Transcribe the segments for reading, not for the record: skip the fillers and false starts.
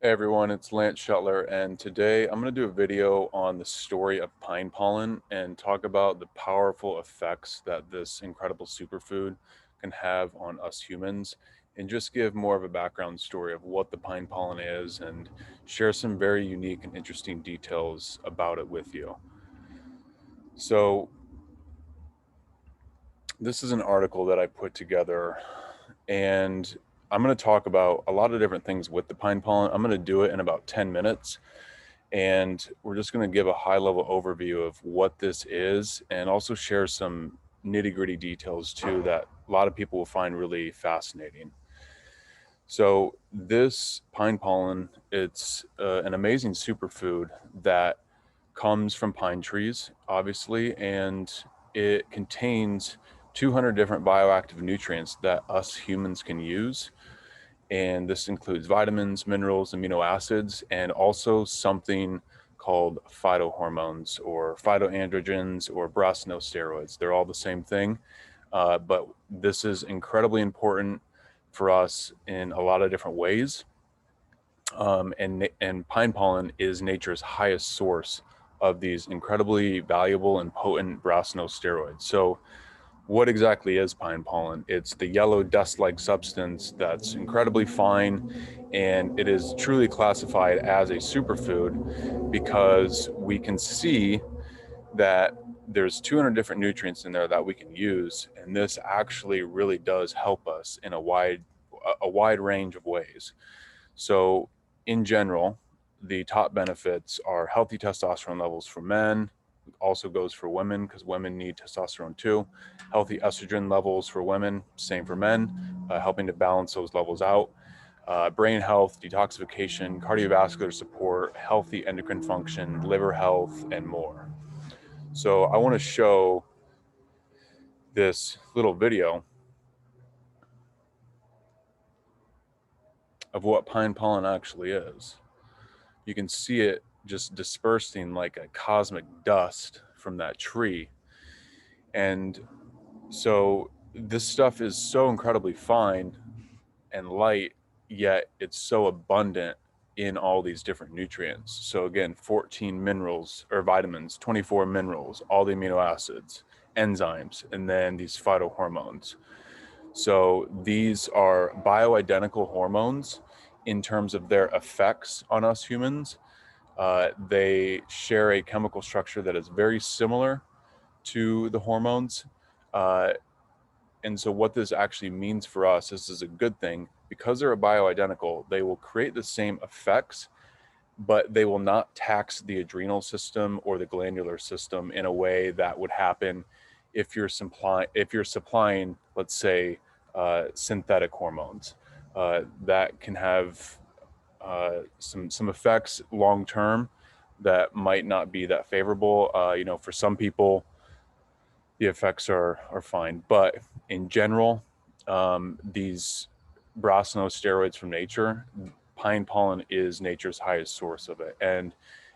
Hey everyone, it's Lance Schuttler, and today I'm going to do a video on the story of pine pollen and talk about the powerful effects that this incredible superfood can have on us humans, and just give more of a background story of what the pine pollen is and share some very unique and interesting details about it with you. So, this is an article that I put together, and I'm going to talk about a lot of different things with the pine pollen. I'm going to do it in about 10 minutes. And we're just going to give a high level overview of what this is and also share some nitty gritty details too that a lot of people will find really fascinating. So this pine pollen, it's an amazing superfood that comes from pine trees, obviously, and it contains 200 different bioactive nutrients that us humans can use. And this includes vitamins, minerals, amino acids, and also something called phytohormones or phytoandrogens or steroids. They're all the same thing, but this is incredibly important for us in a lot of different ways. And pine pollen is nature's highest source of these incredibly valuable and potent steroids. So what exactly is pine pollen? It's the yellow dust-like substance that's incredibly fine, and it is truly classified as a superfood because we can see that there's 200 different nutrients in there that we can use, and this actually really does help us in a wide range of ways. So in general, the top benefits are healthy testosterone levels for men. It also goes for women because women need testosterone too. Healthy estrogen levels for women, same for men, helping to balance those levels out. Brain health, detoxification, cardiovascular support, healthy endocrine function, liver health, and more. So I want to show this little video of what pine pollen actually is. You can see it just dispersing like a cosmic dust from that tree. And so this stuff is so incredibly fine and light, yet it's so abundant in all these different nutrients. So again, 14 minerals or vitamins, 24 minerals, all the amino acids, enzymes, and then these phytohormones. So these are bioidentical hormones in terms of their effects on us humans. They share a chemical structure that is very similar to the hormones. Uh, and so what this actually means for us, this is a good thing. Because they're bioidentical, they will create the same effects, but they will not tax the adrenal system or the glandular system in a way that would happen if you're supplying, let's say, synthetic hormones. That can have some effects long term that might not be that favorable. For some people, the effects are fine, but in general, these steroids from nature, pine pollen is nature's highest source of it, and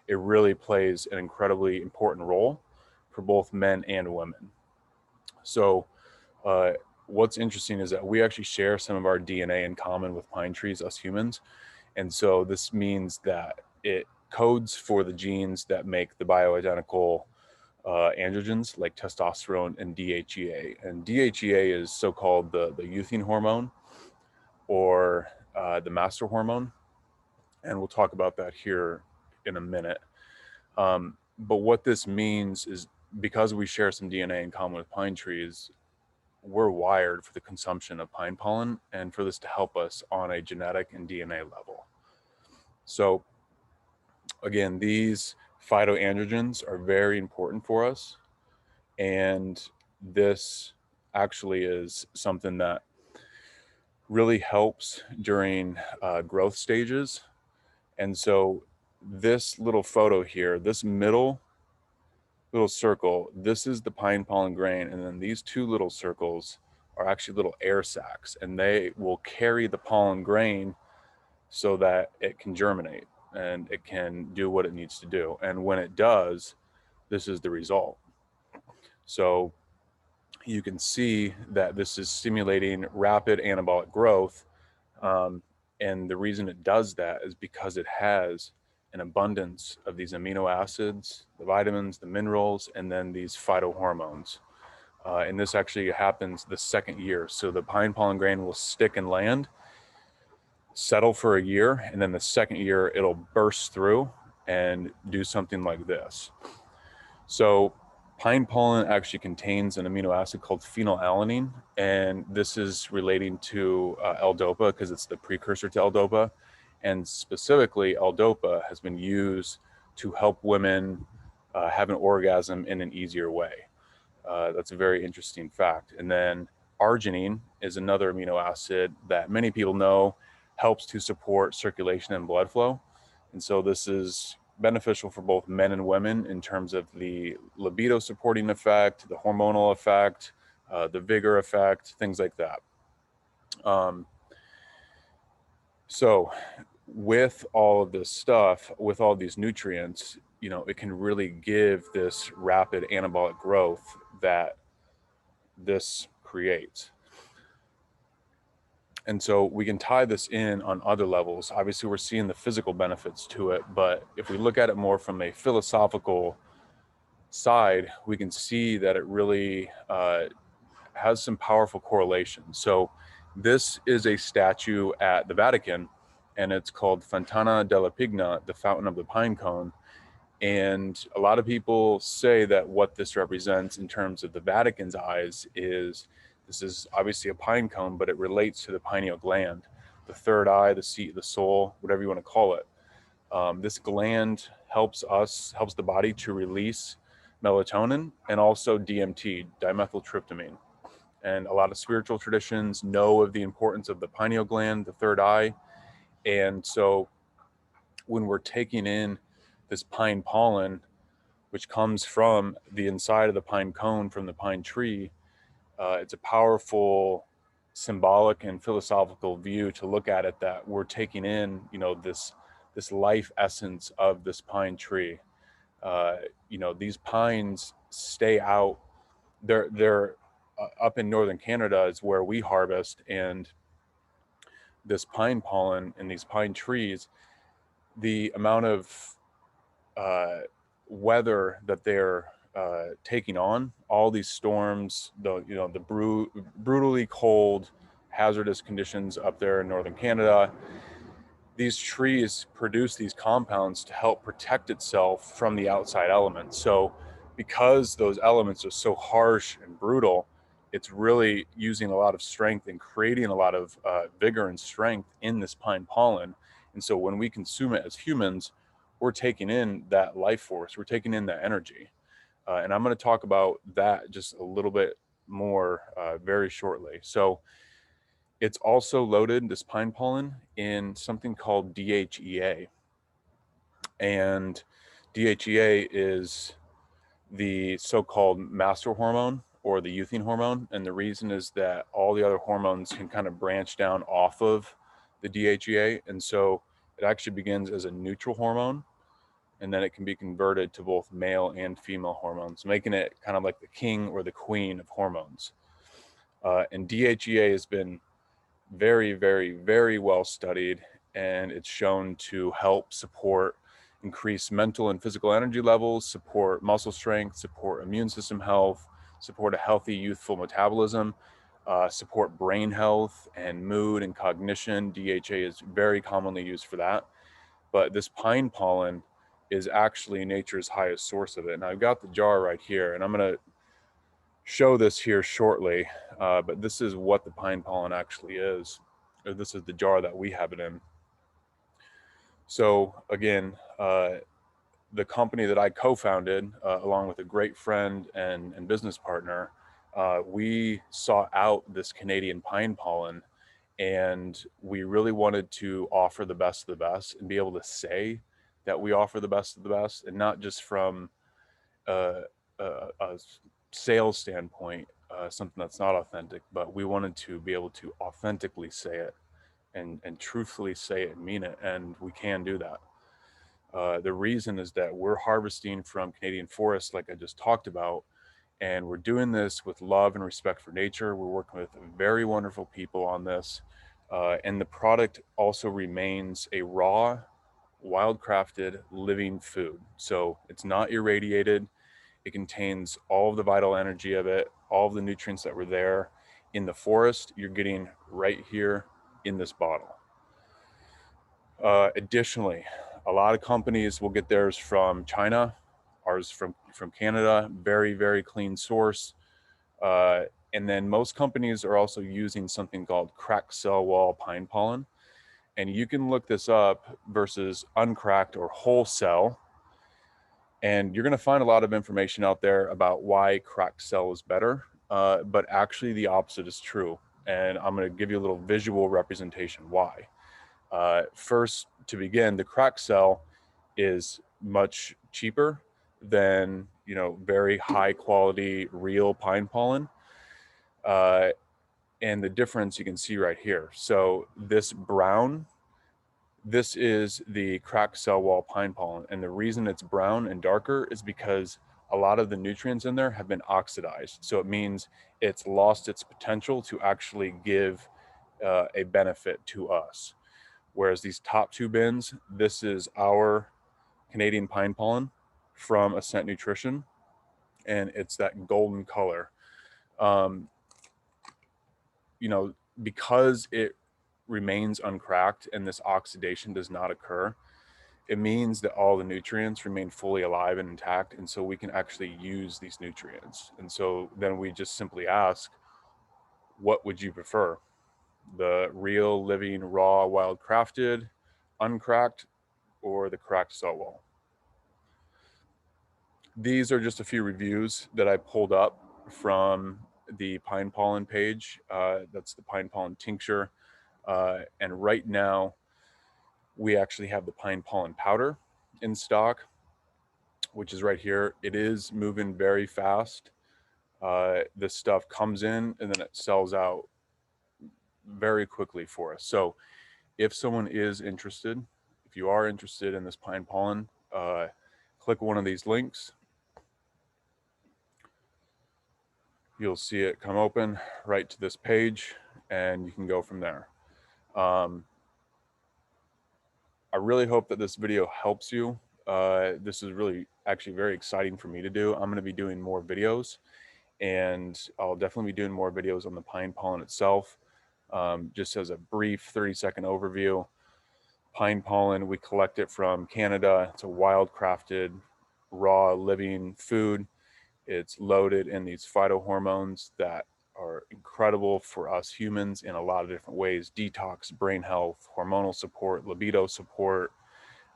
it really plays an incredibly important role for both men and women. So, uh, what's interesting is that we actually share some of our DNA in common with pine trees, us humans. And so this means that it codes for the genes that make the bioidentical androgens like testosterone and DHEA. And DHEA is so-called the lutein hormone or the master hormone. And we'll talk about that here in a minute. But what this means is because we share some DNA in common with pine trees, we're wired for the consumption of pine pollen and for this to help us on a genetic and DNA level. So again, these phytoandrogens are very important for us. And this actually is something that really helps during growth stages. And so this little photo here, this middle little circle, this is the pine pollen grain. And then these two little circles are actually little air sacs, and they will carry the pollen grain so that it can germinate and it can do what it needs to do. And when it does, this is the result. So you can see that this is stimulating rapid anabolic growth. And the reason it does that is because it has an abundance of these amino acids, the vitamins, the minerals, and then these phytohormones. And this actually happens the second year. So the pine pollen grain will stick and land, settle for a year, and then the second year it'll burst through and do something like this. So pine pollen actually contains an amino acid called phenylalanine, and this is relating to L-DOPA because it's the precursor to L-DOPA. And specifically, L-DOPA has been used to help women have an orgasm in an easier way. That's a very interesting fact. And then arginine is another amino acid that many people know helps to support circulation and blood flow. And so this is beneficial for both men and women in terms of the libido supporting effect, the hormonal effect, the vigor effect, things like that. Um, so with all of this stuff, with all these nutrients, it can really give this rapid anabolic growth that this creates. And so we can tie this in on other levels. Obviously, we're seeing the physical benefits to it, but if we look at it more from a philosophical side, we can see that it really has some powerful correlations. So this is a statue at the Vatican, and it's called Fontana della Pigna, the Fountain of the Pine Cone. And a lot of people say that what this represents in terms of the Vatican's eyes is this is obviously a pine cone, but it relates to the pineal gland, the third eye, the seat of the soul, whatever you want to call it. This gland helps the body to release melatonin and also DMT, dimethyltryptamine. And a lot of spiritual traditions know of the importance of the pineal gland, the third eye. And so when we're taking in this pine pollen, which comes from the inside of the pine cone from the pine tree, it's a powerful symbolic and philosophical view to look at it, that we're taking in, this life essence of this pine tree. These pines stay out. They're up in northern Canada is where we harvest, and this pine pollen in these pine trees, the amount of uh, weather that they're taking on, all these storms, the brutally cold, hazardous conditions up there in northern Canada. These trees produce these compounds to help protect itself from the outside elements. So, because those elements are so harsh and brutal, it's really using a lot of strength and creating a lot of vigor and strength in this pine pollen. And so, when we consume it as humans, we're taking in that life force, we're taking in that energy. And I'm going to talk about that just a little bit more very shortly. So, it's also loaded, this pine pollen, in something called DHEA. And DHEA is the so-called master hormone or the youthing hormone. And the reason is that all the other hormones can kind of branch down off of the DHEA. And so it actually begins as a neutral hormone, and then it can be converted to both male and female hormones, making it kind of like the king or the queen of hormones. And DHEA has been very, very, very well studied, and it's shown to help support increase mental and physical energy levels, support muscle strength, support immune system health, support a healthy youthful metabolism, support brain health and mood and cognition. DHA is very commonly used for that. But this pine pollen is actually nature's highest source of it. And I've got the jar right here, and I'm going to show this here shortly, but this is what the pine pollen actually is. This is the jar that we have it in. So again, the company that I co-founded, along with a great friend and business partner, we sought out this Canadian pine pollen, and we really wanted to offer the best of the best and be able to say that we offer the best of the best, and not just from a sales standpoint, something that's not authentic, but we wanted to be able to authentically say it and truthfully say it and mean it, and we can do that. The reason is that we're harvesting from Canadian forests, like I just talked about, and we're doing this with love and respect for nature. We're working with very wonderful people on this. And the product also remains a raw, wild-crafted, living food. So it's not irradiated. It contains all of the vital energy of it, all of the nutrients that were there in the forest, you're getting right here in this bottle. Additionally, a lot of companies will get theirs from China, ours from Canada, very, very clean source. And then most companies are also using something called cracked cell wall pine pollen. And you can look this up versus uncracked or whole cell. And you're going to find a lot of information out there about why cracked cell is better. But actually, the opposite is true. And I'm going to give you a little visual representation why. First, to begin, the cracked cell is much cheaper than very high quality real pine pollen. And the difference you can see right here. So this brown, this is the cracked cell wall pine pollen. And the reason it's brown and darker is because a lot of the nutrients in there have been oxidized. So it means it's lost its potential to actually give a benefit to us. Whereas these top two bins, this is our Canadian pine pollen from Ascent Nutrition, and it's that golden color. Because it remains uncracked and this oxidation does not occur, it means that all the nutrients remain fully alive and intact, and so we can actually use these nutrients. And so then we just simply ask, what would you prefer? The real, living, raw, wild crafted, uncracked, or the cracked cell wall? These are just a few reviews that I pulled up from the pine pollen page. That's the pine pollen tincture. And right now, we actually have the pine pollen powder in stock, which is right here. It is moving very fast. This stuff comes in and then it sells out very quickly for us. So if someone is interested, if you are interested in this pine pollen, click one of these links. You'll see it come open right to this page and you can go from there. I really hope that this video helps you. This is really actually very exciting for me to do. I'm going to be doing more videos, and I'll definitely be doing more videos on the pine pollen itself. Just as a brief 30-second overview, pine pollen, we collect it from Canada. It's a wild crafted, raw, living food. It's loaded in these phytohormones that are incredible for us humans in a lot of different ways: detox, brain health, hormonal support, libido support,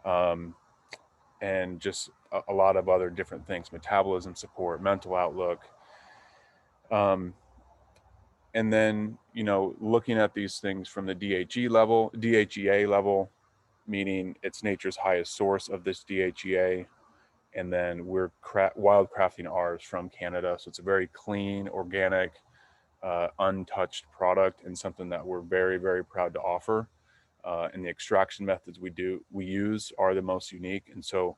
and just a lot of other different things: metabolism support, mental outlook. And then, looking at these things from the DHEA level, meaning it's nature's highest source of this DHEA. And then we're wild crafting ours from Canada. So it's a very clean, organic, untouched product, and something that we're very, very proud to offer. And the extraction methods we use are the most unique. And so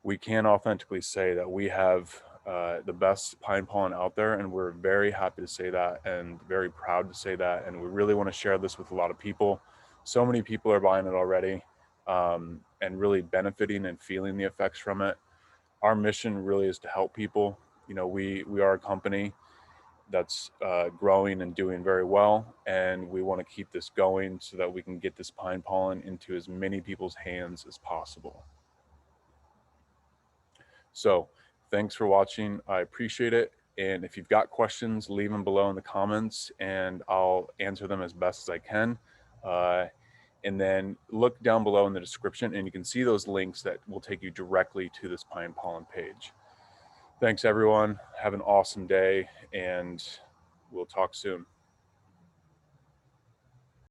we can authentically say that we have the best pine pollen out there, and we're very happy to say that and very proud to say that. And we really want to share this with a lot of people. So many people are buying it already, and really benefiting and feeling the effects from it. Our mission really is to help people. We are a company that's growing and doing very well, and we want to keep this going so that we can get this pine pollen into as many people's hands as possible. So thanks for watching. I appreciate it. And if you've got questions, leave them below in the comments and I'll answer them as best as I can. And then look down below in the description and you can see those links that will take you directly to this pine pollen page. Thanks everyone. Have an awesome day and we'll talk soon.